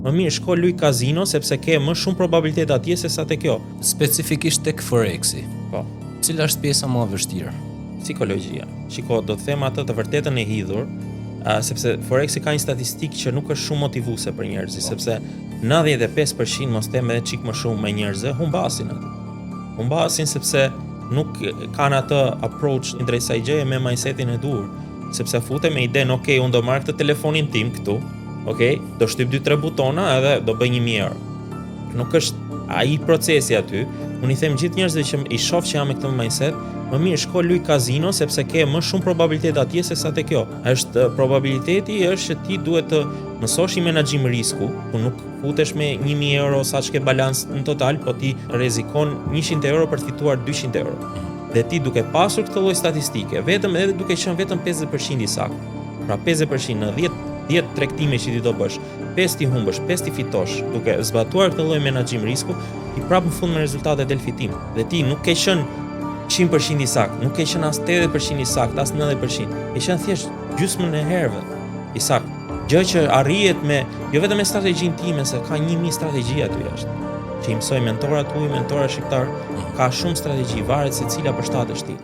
Më mirë shko luj kazino sepse ke më shumë probabilitet atje se sa te kjo. Specifikisht tek Forexi. Po, Cila është pjesa më e vështirë? psikologjia. Shiko, do të them atë të vërtetën e hidhur, sepse Forexi ka një statistikë që nuk është shumë motivuese për njerëzit, sepse 95% mos them edhe çik më shumë me njerëzve humbasin atë. Humbasin sepse nuk kanë atë approach ndrejt kësaj gjëje me mindsetin e duhur, sepse futen me idenë, ok, unë do marr këtë telefonin tim këtu, ok, do shtyp 2-3 butona edhe do bëj 1000 euro. Nuk është ai procesi aty. Unë i them gjithë njerëzve që i shoh që jam me këtë mindset, më mirë shko luj kazino sepse ke më shumë probabilitet atje se sa te kjo. Probabiliteti është që ti duhet të mësosh i menaxhim risku, ku nuk futesh me 1000 euro sa që ke balans në total, po ti rrezikon 100 euro për të fituar 200 euro. Dhe ti duke pasur këtë lloj statistike, vetëm edhe duke qenë vetëm 50% i saktë. Pra 50% në 10 tregtime që ti do bësh, 5 ti humbësh, 5 ti fitosh, duke zbatuar këtë lloj menaxhim risku, ti prapë në fund me rezultate del fitim. Dhe ti nuk ke qenë 100% i saktë, nuk ke qenë as 80% i saktë, as 90%. Ke qenë thjesht gjysmën e herëve i saktë. Gjë që arrihet me jo vetëm me strategjinë time, se ka 1000 strategji aty jashtë. Që i mësoj mentorat tuaj, mentora shqiptar, ka shumë strategji, varet se cila përshtatesh ti.